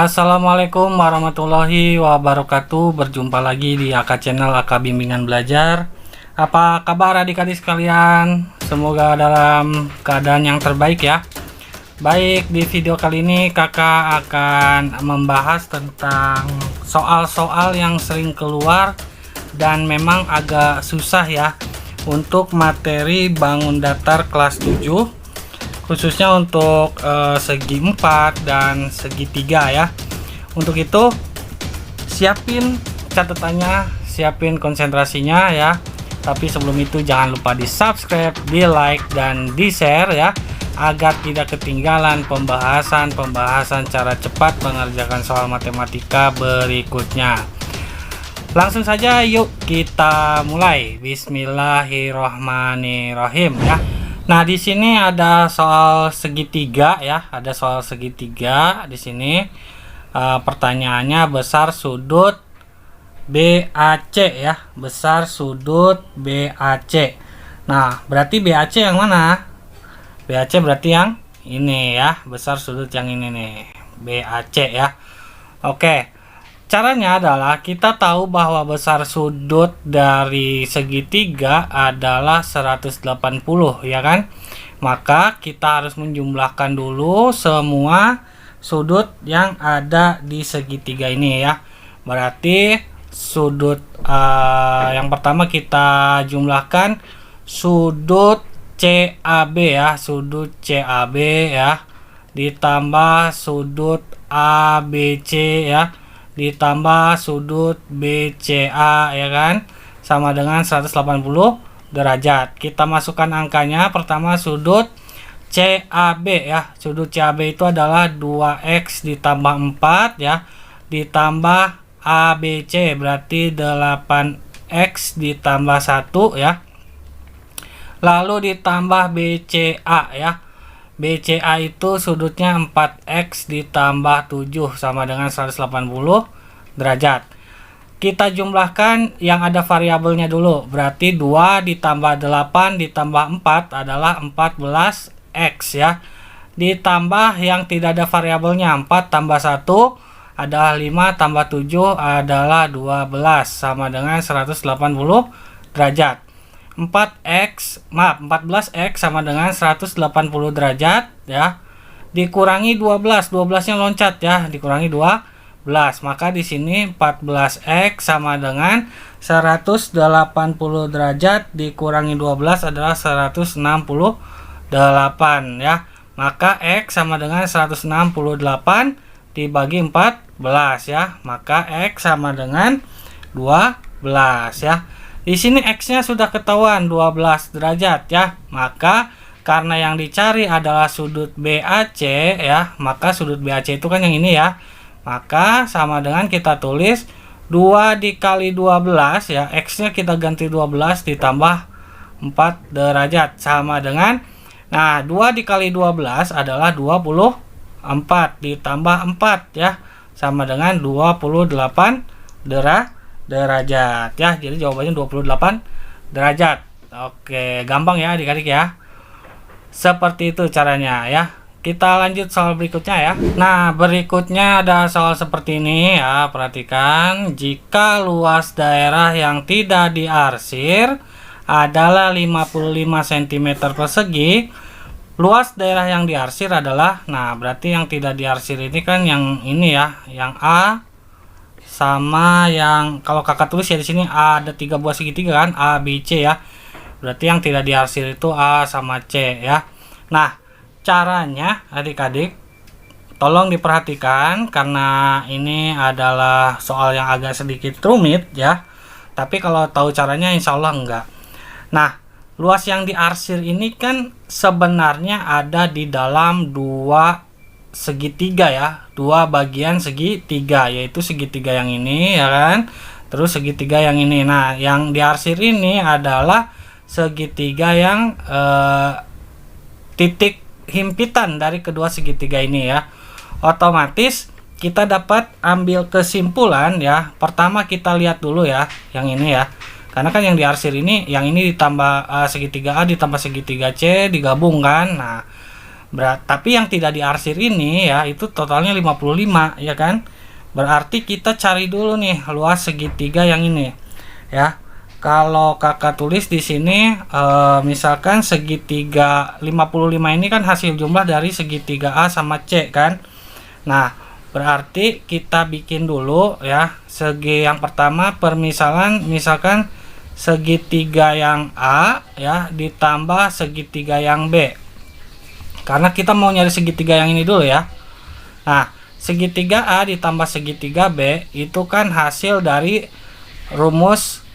Assalamualaikum warahmatullahi wabarakatuh. Berjumpa lagi di AK Channel AK Bimbingan Belajar. Apa kabar adik-adik sekalian? Semoga dalam keadaan yang terbaik ya. Baik, di video kali ini kakak akan membahas tentang soal-soal yang sering keluar dan memang agak susah ya untuk materi bangun datar kelas 7, khususnya untuk segi 4 dan segi 3 ya. Untuk itu siapin catatannya, siapin konsentrasinya ya. Tapi sebelum itu jangan lupa di subscribe, di like, dan di share ya, agar tidak ketinggalan pembahasan cara cepat mengerjakan soal matematika berikutnya. Langsung saja yuk kita mulai. Bismillahirrohmanirrohim ya. Nah, di sini ada soal segitiga ya, ada soal segitiga di sini. Pertanyaannya besar sudut BAC ya, besar sudut BAC. Nah, berarti BAC yang mana? BAC berarti yang ini ya, besar sudut yang ini nih, BAC ya. Oke. Caranya adalah kita tahu bahwa besar sudut dari segitiga adalah 180 ya kan. Maka kita harus menjumlahkan dulu semua sudut yang ada di segitiga ini ya. Berarti sudut yang pertama kita jumlahkan sudut CAB ya, sudut CAB ya, ditambah sudut ABC ya, ditambah sudut BCA ya kan, sama dengan 180 derajat. Kita masukkan angkanya. Pertama sudut CAB ya, sudut CAB itu adalah 2x ditambah 4 ya, ditambah ABC berarti 8x ditambah 1 ya, lalu ditambah BCA ya. BCA itu sudutnya 4x ditambah 7 sama dengan 180 derajat. Kita jumlahkan yang ada variabelnya dulu. Berarti 2 ditambah 8 ditambah 4 adalah 14x ya. Ditambah yang tidak ada variabelnya, 4 tambah 1 adalah 5 tambah 7 adalah 12 sama dengan 180 derajat. 14x sama dengan 180 derajat ya, dikurangi 12 nya loncat ya, dikurangi 12, maka di sini 14x sama dengan 180 derajat dikurangi 12 adalah 168 ya, maka x sama dengan 168 dibagi 14 ya, maka x sama dengan 12 ya. Di sini x-nya sudah ketahuan 12 derajat ya. Maka karena yang dicari adalah sudut BAC ya, maka sudut BAC itu kan yang ini ya. Maka sama dengan kita tulis 2 dikali 12 ya, x-nya kita ganti 12 ditambah 4 derajat sama dengan, nah 2 dikali 12 adalah 24 ditambah 4 ya, sama dengan 28 derajat ya. Jadi jawabannya 28 derajat. Oke, gampang ya adik-adik ya. Seperti itu caranya ya. Kita lanjut soal berikutnya ya. Nah, berikutnya ada soal seperti ini ya. Perhatikan, jika luas daerah yang tidak diarsir adalah 55 cm persegi, luas daerah yang diarsir adalah, nah berarti yang tidak diarsir ini kan yang ini ya, yang A sama yang kalau kakak tulis ya di sini ada 3 buah segitiga kan, A, B, C ya. Berarti yang tidak diarsir itu A sama C ya. Nah, caranya adik-adik tolong diperhatikan karena ini adalah soal yang agak sedikit rumit ya. Tapi kalau tahu caranya insya Allah enggak. Nah, luas yang diarsir ini kan sebenarnya ada di dalam 2 segitiga ya, 2 bagian segitiga, yaitu segitiga yang ini ya kan, terus segitiga yang ini. Nah, yang diarsir ini adalah segitiga yang titik himpitan dari kedua segitiga ini ya. Otomatis kita dapat ambil kesimpulan ya. Pertama kita lihat dulu ya yang ini ya, karena kan yang diarsir ini, yang ini ditambah segitiga A ditambah segitiga C digabung kan. Nah, Tapi yang tidak diarsir ini ya itu totalnya 55 ya kan. Berarti kita cari dulu nih luas segitiga yang ini ya. Kalau kakak tulis di sini misalkan segitiga 55 ini kan hasil jumlah dari segitiga A sama C kan. Nah, berarti kita bikin dulu ya segi yang pertama misalkan segitiga yang A ya ditambah segitiga yang B. Karena kita mau nyari segitiga yang ini dulu ya. Nah, segitiga A ditambah segitiga B itu kan hasil dari rumus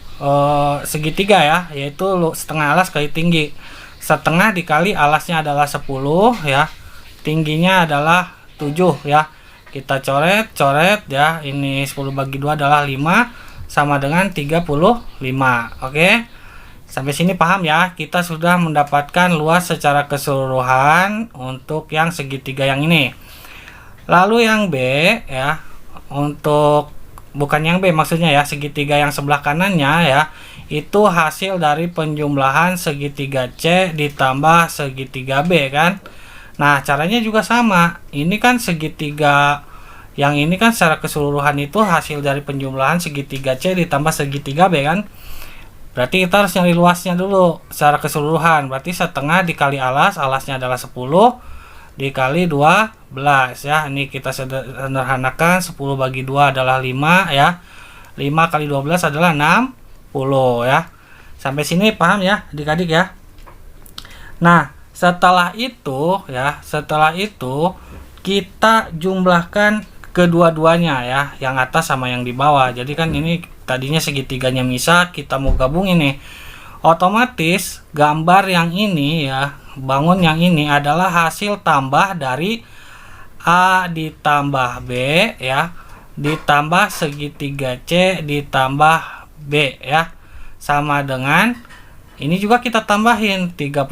segitiga ya, yaitu setengah alas kali tinggi. Setengah dikali alasnya adalah 10 ya, tingginya adalah 7 ya. Kita coret ya, ini 10 bagi 2 adalah 5 sama dengan 35. Oke, sampai sini paham ya. Kita sudah mendapatkan luas secara keseluruhan untuk yang segitiga yang ini. Lalu yang B ya, bukan yang B maksudnya ya, segitiga yang sebelah kanannya ya, itu hasil dari penjumlahan segitiga C ditambah segitiga B kan. Nah, caranya juga sama. Ini kan segitiga yang ini kan secara keseluruhan itu hasil dari penjumlahan segitiga C ditambah segitiga B kan. Berarti kita harus nyari luasnya dulu secara keseluruhan. Berarti setengah dikali alasnya adalah 10 dikali 12 ya. Ini kita sederhanakan, 10 bagi 2 adalah 5 ya. 5 kali 12 adalah 60 ya. Sampai sini paham ya adik-adik ya. Nah, setelah itu kita jumlahkan kedua-duanya ya, yang atas sama yang di bawah. Jadi kan ini tadinya segitiganya misah, kita mau gabungin nih. Otomatis gambar yang ini ya, bangun yang ini adalah hasil tambah dari A ditambah B ya, ditambah segitiga C ditambah B ya, sama dengan ini juga kita tambahin 35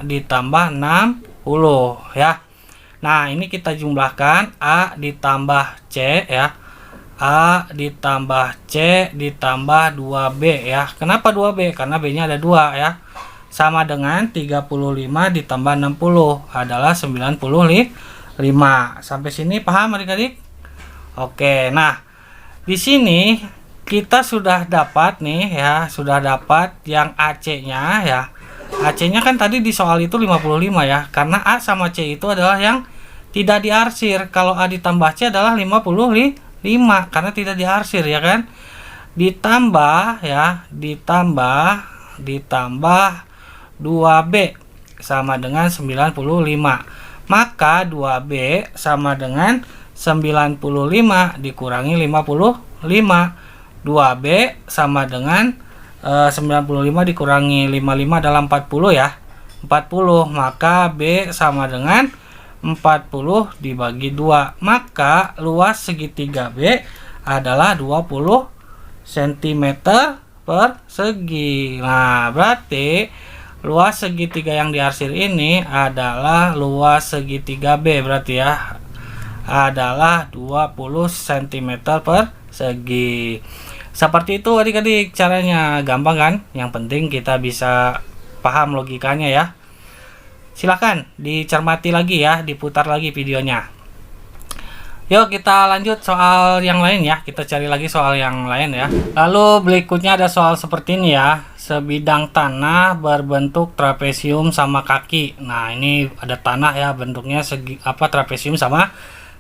ditambah 60 ya. Nah, ini kita jumlahkan A ditambah C ya, A ditambah C ditambah 2B ya. Kenapa 2B? Karena B nya ada 2 ya, sama dengan 35 ditambah 60 adalah 95. Sampai sini paham adik-adik? Oke, nah di sini kita sudah dapat nih ya, sudah dapat yang AC-nya ya. AC-nya kan tadi di soal itu 55 ya, karena A sama C itu adalah yang tidak diarsir. Kalau A ditambah C adalah 55 karena tidak diarsir ya kan. Ditambah 2B sama dengan 95. Maka 2B sama dengan 95 dikurangi 55. 2B sama dengan 95 dikurangi 55 adalah 40 ya. 40, maka B sama dengan 40 dibagi 2. Maka luas segitiga B adalah 20 cm persegi. Nah, berarti luas segitiga yang diarsir ini adalah luas segitiga B, berarti ya adalah 20 cm persegi. Seperti itu adik-adik caranya, gampang kan? Yang penting kita bisa paham logikanya ya. Silakan dicermati lagi ya, diputar lagi videonya. Yuk kita lanjut soal yang lain ya, kita cari lagi soal yang lain ya. Lalu berikutnya ada soal seperti ini ya, sebidang tanah berbentuk trapesium sama kaki. Nah, ini ada tanah ya, bentuknya trapesium sama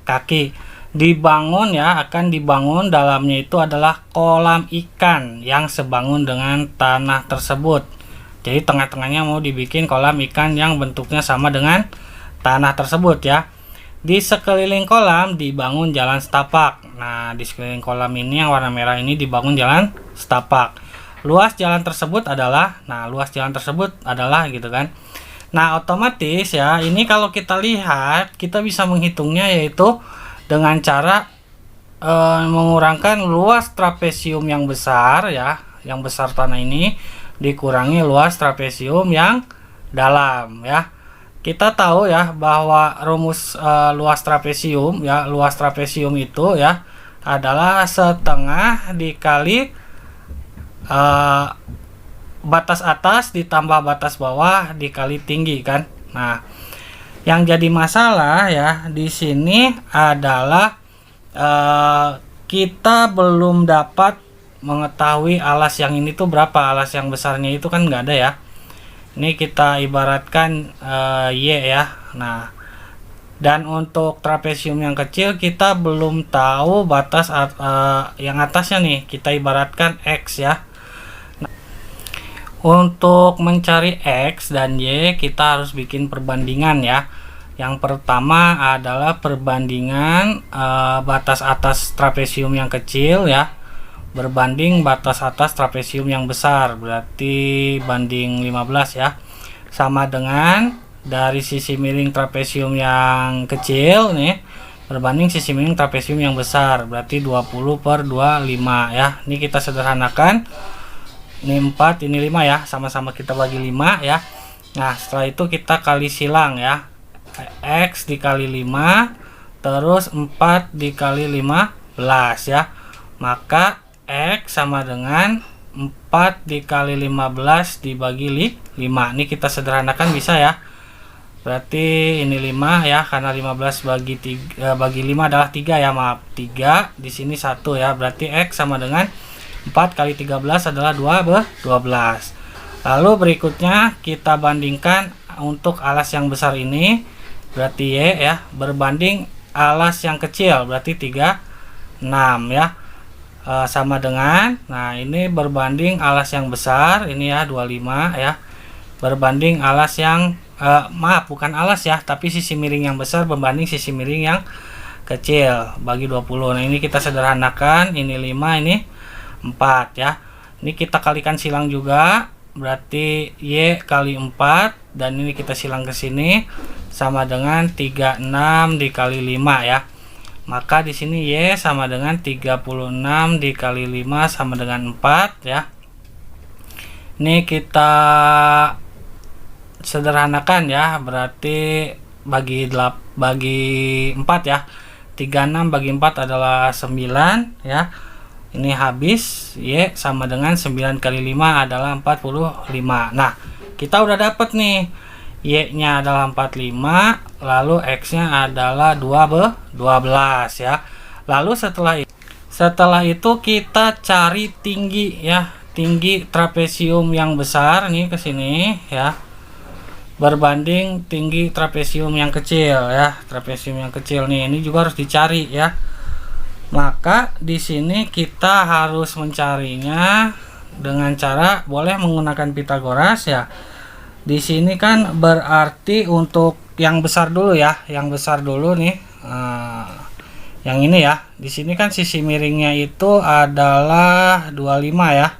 kaki. Dibangun ya, akan dibangun dalamnya itu adalah kolam ikan yang sebangun dengan tanah tersebut. Jadi tengah-tengahnya mau dibikin kolam ikan yang bentuknya sama dengan tanah tersebut ya. Di sekeliling kolam dibangun jalan setapak. Nah, di sekeliling kolam ini yang warna merah ini dibangun jalan setapak. Luas jalan tersebut adalah gitu kan. Nah, otomatis ya, ini kalau kita lihat, kita bisa menghitungnya yaitu dengan cara mengurangkan luas trapesium yang besar ya, yang besar tanah ini dikurangi luas trapesium yang dalam ya. Kita tahu ya bahwa rumus luas trapesium ya, luas trapesium itu ya adalah setengah dikali batas atas ditambah batas bawah dikali tinggi kan. Nah, Yang jadi masalah ya di sini adalah kita belum dapat mengetahui alas yang ini tuh berapa. Alas yang besarnya itu kan nggak ada ya. Ini kita ibaratkan Y ya. Nah, dan untuk trapesium yang kecil kita belum tahu batas yang atasnya nih, kita ibaratkan X ya. Nah, untuk mencari X dan Y kita harus bikin perbandingan ya. Yang pertama adalah perbandingan batas atas trapesium yang kecil ya berbanding batas atas trapesium yang besar, berarti banding 15 ya. Sama dengan dari sisi miring trapesium yang kecil nih berbanding sisi miring trapesium yang besar, berarti 20/25 ya. Ini kita sederhanakan, ini 4 ini 5 ya, sama-sama kita bagi 5 ya. Nah, setelah itu kita kali silang ya, X dikali 5 terus 4 dikali 15 ya, maka X sama dengan 4 dikali 15 dibagi 5. Ini kita sederhanakan bisa ya, berarti ini 5 ya, karena 15 bagi 5 adalah 3 ya, maaf 3 di sini 1 ya, berarti X sama dengan 4 kali 13 adalah 12. Lalu berikutnya kita bandingkan untuk alas yang besar ini, berarti Y ya, berbanding alas yang kecil, berarti 36 ya. Sama dengan, nah ini berbanding alas yang besar, ini ya 25 ya, berbanding alas yang maaf bukan alas ya, tapi sisi miring yang besar berbanding sisi miring yang kecil, bagi 20. Nah ini kita sederhanakan, ini 5 ini 4 ya. Ini kita kalikan silang juga, berarti Y kali 4, dan ini kita silang ke sini sama dengan 36 dikali 5 ya. Maka di sini Y sama dengan 36 dikali 5 sama dengan 4 ya. Ini kita sederhanakan ya, berarti bagi 4 ya. 36 bagi 4 adalah 9 ya. Ini habis, Y sama dengan 9 kali 5 adalah 45. Nah, kita udah dapat nih, Y-nya adalah 45, lalu X-nya adalah 12 ya. Lalu setelah itu kita cari tinggi ya, tinggi trapesium yang besar nih ke sini ya, berbanding tinggi trapesium yang kecil ya. Trapesium yang kecil nih, ini juga harus dicari ya. Maka di sini kita harus mencarinya dengan cara boleh menggunakan Pitagoras ya. Di sini kan berarti untuk yang besar dulu ya, yang besar dulu nih, yang ini ya. Di sini kan sisi miringnya itu adalah 25 ya,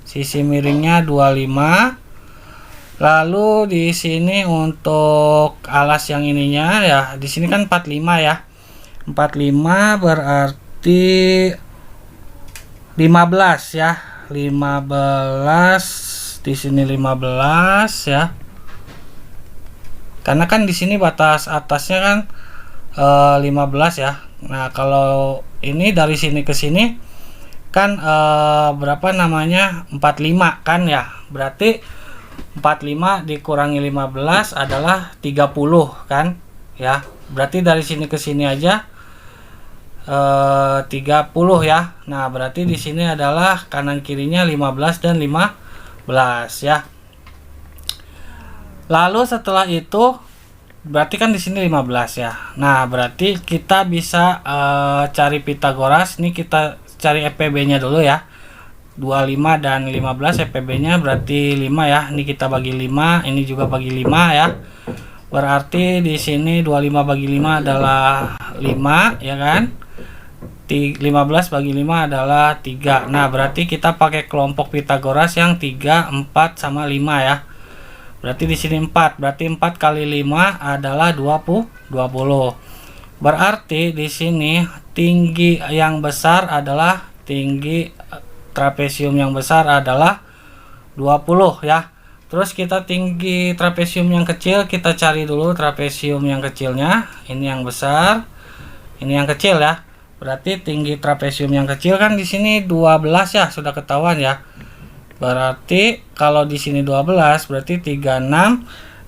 sisi miringnya 25. Lalu di sini untuk alas yang ininya ya, di sini kan 45 ya, 45 berarti 15 ya, 15 di sini 15 ya, karena kan di sini batas atasnya kan 15 ya. Nah kalau ini dari sini ke sini kan berapa namanya, 45 kan ya, berarti 45 dikurangi 15 adalah 30 kan ya, berarti dari sini ke sini aja 30 ya. Nah berarti di sini adalah kanan kirinya 15 dan 15 ya. Lalu setelah itu berarti kan di sini 15 ya. Nah, berarti kita bisa cari Pitagoras. Ini kita cari EPB-nya dulu ya. 25 dan 15 EPB-nya berarti 5 ya. Ini kita bagi 5, ini juga bagi 5 ya. Berarti di sini 25 bagi 5 adalah 5 ya kan. 15 bagi 5 adalah 3. Nah, berarti kita pakai kelompok Pitagoras yang 3, 4 sama 5 ya. Berarti di sini 4. Berarti 4 kali 5 adalah 20. Berarti di sini tinggi yang besar adalah tinggi trapesium yang besar adalah 20 ya. Terus kita tinggi trapesium yang kecil, kita cari dulu trapesium yang kecilnya. Ini yang besar, ini yang kecil ya. Berarti tinggi trapesium yang kecil kan di sini 12 ya, sudah ketahuan ya. Berarti kalau di sini 12 berarti 36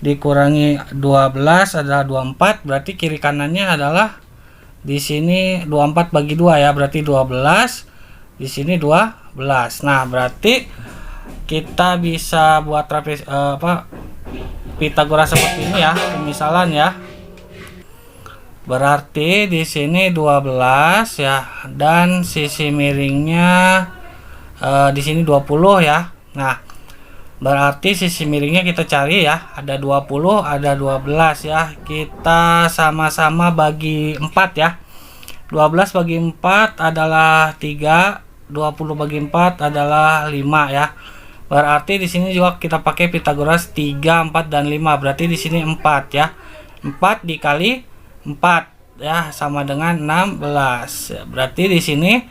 dikurangi 12 adalah 24, berarti kiri kanannya adalah di sini 24 bagi 2 ya, berarti 12, di sini 12. Nah, berarti kita bisa buat Pitagoras seperti ini ya, pemisalan ya. Berarti di sini 12 ya, dan sisi miringnya di sini 20 ya. Nah, berarti sisi miringnya kita cari ya, ada 20, ada 12 ya. Kita sama-sama bagi 4 ya. 12 bagi 4 adalah 3, 20 bagi 4 adalah 5 ya. Berarti di sini juga kita pakai Pitagoras 3, 4 dan 5. Berarti di sini 4 ya. 4 dikali 4 ya sama dengan 16. Berarti di sini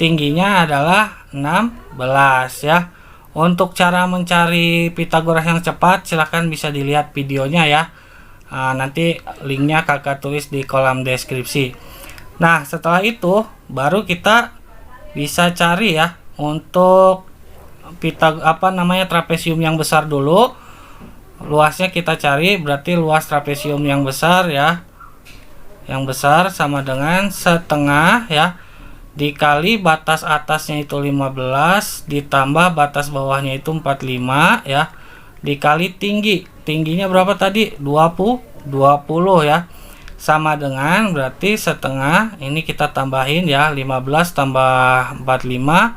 tingginya adalah 16 ya. Untuk cara mencari Pitagoras yang cepat silahkan bisa dilihat videonya ya. Nanti linknya kakak tulis di kolom deskripsi. Nah, setelah itu baru kita bisa cari ya untuk trapesium yang besar dulu. Luasnya kita cari, berarti luas trapesium yang besar ya. Yang besar sama dengan setengah ya, dikali batas atasnya itu 15 ditambah batas bawahnya itu 45 ya, dikali tingginya berapa tadi, 20 ya, sama dengan berarti setengah, ini kita tambahin ya, 15 tambah 45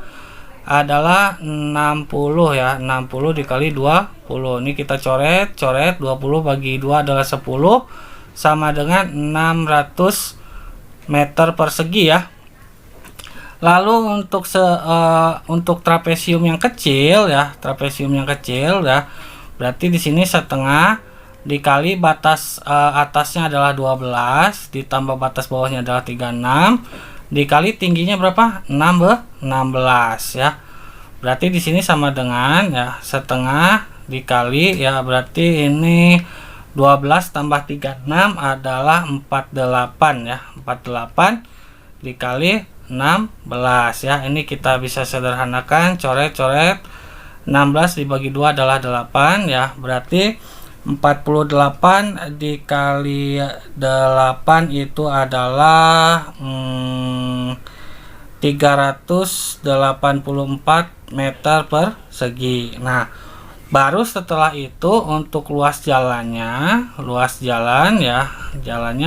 adalah 60 ya, 60 dikali 20, ini kita coret 20 bagi 2 adalah 10 sama dengan 600 meter persegi ya. Lalu untuk trapesium yang kecil ya, berarti di sini setengah dikali batas atasnya adalah 12 ditambah batas bawahnya adalah 36 dikali tingginya berapa, 16 ya. Berarti di sini sama dengan ya setengah dikali ya, berarti ini 12 tambah 36 adalah 48 ya, 48 dikali 16 ya. Ini kita bisa sederhanakan, coret 16 dibagi 2 adalah 8 ya, berarti 48 dikali 8 itu adalah 384 meter persegi. Nah, baru setelah itu untuk luas jalannya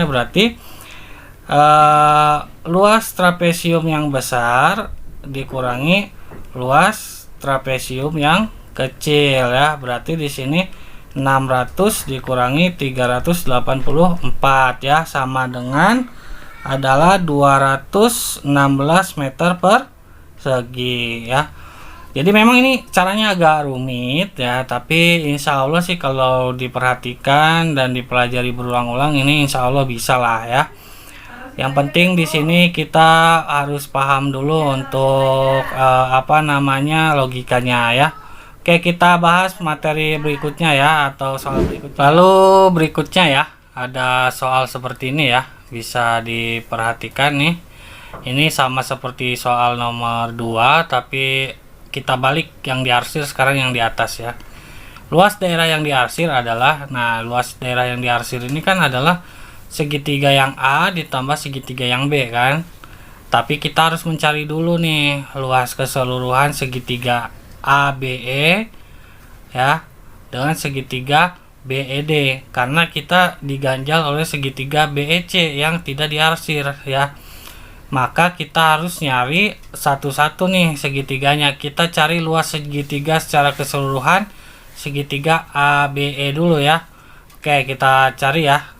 berarti luas trapesium yang besar dikurangi luas trapesium yang kecil ya. Berarti di sini 600 dikurangi 384 ya, sama dengan adalah 216 meter persegi ya. Jadi memang ini caranya agak rumit ya, tapi insya Allah sih kalau diperhatikan dan dipelajari berulang-ulang ini insya Allah bisa lah ya. Yang penting di sini kita harus paham dulu untuk logikanya ya. Oke, kita bahas materi berikutnya ya, atau soal berikutnya. Lalu berikutnya ya, ada soal seperti ini ya, bisa diperhatikan nih. Ini sama seperti soal nomor 2, tapi kita balik yang diarsir sekarang yang di atas ya. Luas daerah yang diarsir adalah, luas daerah yang diarsir ini kan adalah segitiga yang A ditambah segitiga yang B kan. Tapi kita harus mencari dulu nih luas keseluruhan segitiga ABE ya dengan segitiga BED, karena kita diganjal oleh segitiga BEC yang tidak diarsir ya. Maka kita harus nyari satu-satu nih segitiganya. Kita cari luas segitiga secara keseluruhan segitiga ABE dulu ya. Oke, kita cari ya.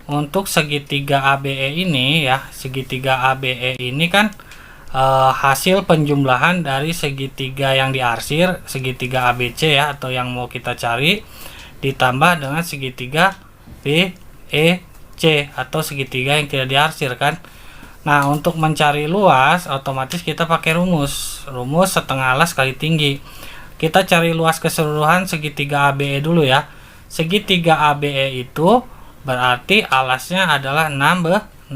Untuk segitiga ABE ini ya, segitiga ABE ini kan hasil penjumlahan dari segitiga yang diarsir, segitiga ABC ya, atau yang mau kita cari, ditambah dengan segitiga BEC atau segitiga yang tidak diarsir kan. Nah, untuk mencari luas otomatis kita pakai rumus setengah alas kali tinggi. Kita cari luas keseluruhan segitiga ABE dulu ya. Segitiga ABE itu berarti alasnya adalah 16,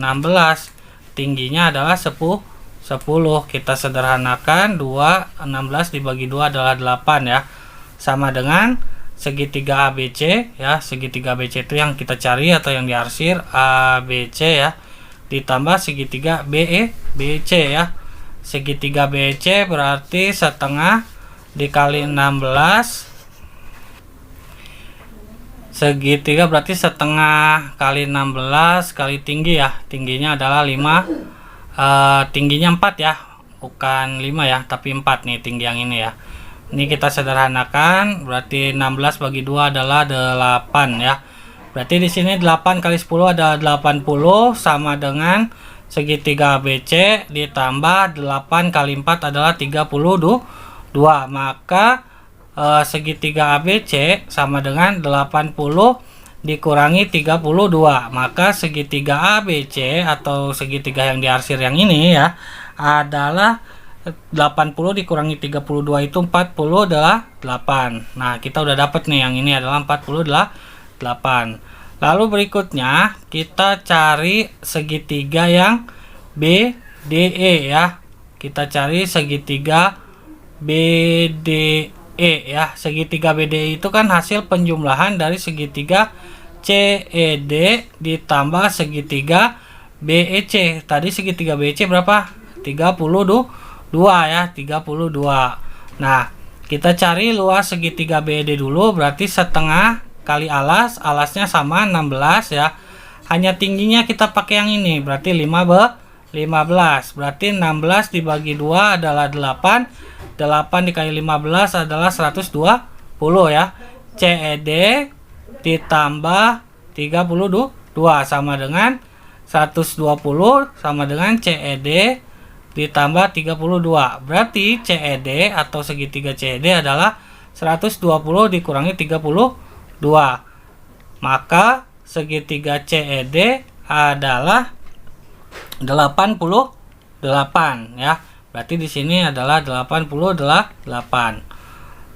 tingginya adalah 10. Kita sederhanakan 16 dibagi 2 adalah 8 ya, sama dengan segitiga ABC ya. Segitiga ABC itu yang kita cari atau yang diarsir ABC ya, ditambah segitiga BC ya. Segitiga BC berarti setengah dikali 16. Segitiga berarti setengah kali 16 kali tinggi ya. Tingginya adalah 5, tingginya 4 ya, bukan 5 ya, tapi 4 nih tinggi yang ini ya. Ini kita sederhanakan, berarti 16 bagi 2 adalah 8 ya. Berarti di sini 8 kali 10 adalah 80 sama dengan segitiga ABC ditambah 8 kali 4 adalah 32. Maka segitiga ABC sama dengan 80 dikurangi 32. Maka segitiga ABC atau segitiga yang diarsir yang ini ya adalah 80 dikurangi 32 itu 48. Nah, kita udah dapat nih yang ini adalah 48. Lalu berikutnya kita cari segitiga yang BDE ya. Kita cari segitiga BDE ya. Segitiga BDE itu kan hasil penjumlahan dari segitiga CED ditambah segitiga BEC. Tadi segitiga BEC berapa? 32 ya, 32. Nah, kita cari luas segitiga BD dulu, berarti setengah kali alas, alasnya sama 16 ya. Hanya tingginya kita pakai yang ini, berarti 15. Berarti 16 dibagi 2 adalah 8. 8 dikali 15 adalah 120 ya. CED ditambah 32 sama dengan 120 sama dengan CED ditambah 32. Berarti CED atau segitiga CED adalah 120 dikurangi 32. Maka segitiga CED adalah 88 ya. Berarti di sini adalah 88.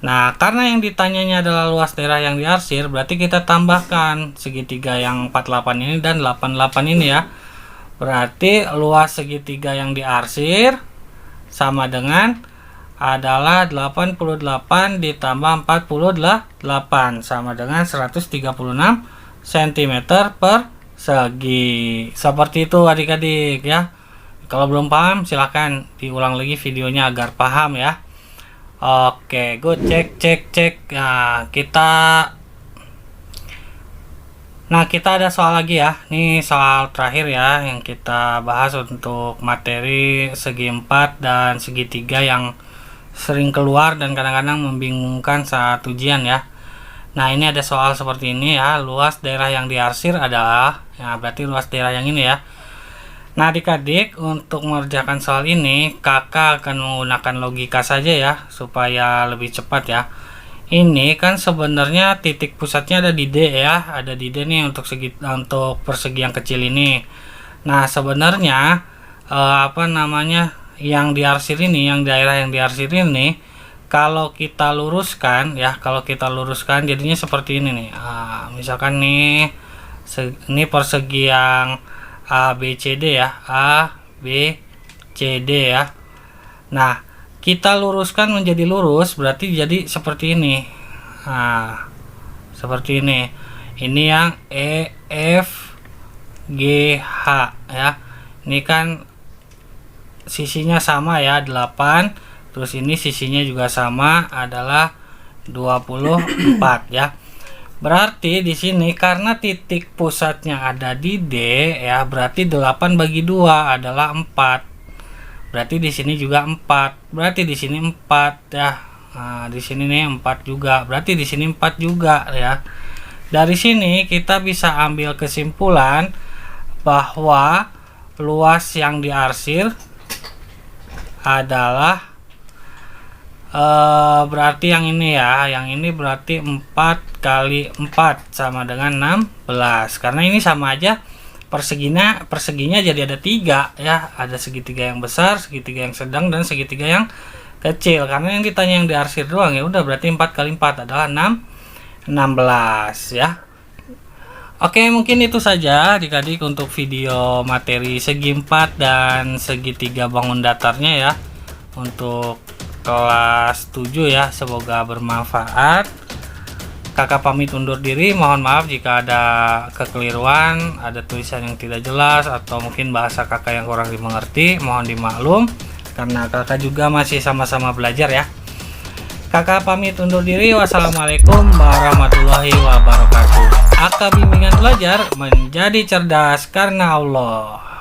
Nah, karena yang ditanyanya adalah luas daerah yang diarsir, berarti kita tambahkan segitiga yang 48 ini dan 88 ini ya. Berarti luas segitiga yang diarsir sama dengan adalah 88 ditambah 48 sama dengan 136 cm persegi. Seperti itu adik-adik ya. Kalau belum paham silahkan diulang lagi videonya agar paham ya. Oke, good, cek. Nah, kita ada soal lagi ya. Ini soal terakhir ya yang kita bahas untuk materi segi 4 dan segitiga yang sering keluar dan kadang-kadang membingungkan saat ujian ya. Nah, ini ada soal seperti ini ya. Luas daerah yang diarsir adalah, ya berarti luas daerah yang ini ya. Nah, adik-adik, untuk mengerjakan soal ini kakak akan menggunakan logika saja ya supaya lebih cepat ya. Ini kan sebenarnya titik pusatnya ada di D ya, ada di D nih untuk persegi yang kecil ini. Nah, sebenarnya yang diarsir ini, yang daerah yang diarsir ini, kalau kita luruskan ya, jadinya seperti ini nih. Misalkan nih, ini persegi yang ABCD ya, ABCD ya. Nah, kita luruskan menjadi lurus, berarti jadi seperti ini. Nah, seperti ini. Ini yang EFGH ya. Ini kan sisinya sama ya, 8. Terus ini sisinya juga sama, adalah 24 ya. Berarti di sini karena titik pusatnya ada di D ya, berarti 8 bagi 2 adalah 4. Berarti di sini juga 4. Berarti di sini 4 ya. Nah, di sini nih 4 juga. Berarti di sini 4 juga ya. Dari sini kita bisa ambil kesimpulan bahwa luas yang diarsir adalah berarti yang ini ya. Yang ini berarti 4 kali 4 sama dengan 16. Karena ini sama aja, perseginya jadi ada 3 ya, ada segitiga yang besar, segitiga yang sedang, dan segitiga yang kecil. Karena yang ditanya yang diarsir doang, ya udah berarti 4 kali 4 adalah 16 ya. Oke, mungkin itu saja adik-adik untuk video materi segi 4 dan segitiga bangun datarnya ya untuk kelas 7 ya. Semoga bermanfaat. Kakak pamit undur diri. Mohon maaf jika ada kekeliruan, ada tulisan yang tidak jelas, atau mungkin bahasa kakak yang kurang dimengerti. Mohon dimaklum, karena kakak juga masih sama-sama belajar ya. Kakak pamit undur diri. Wassalamualaikum warahmatullahi wabarakatuh. Akak bimbingan belajar menjadi cerdas karena Allah.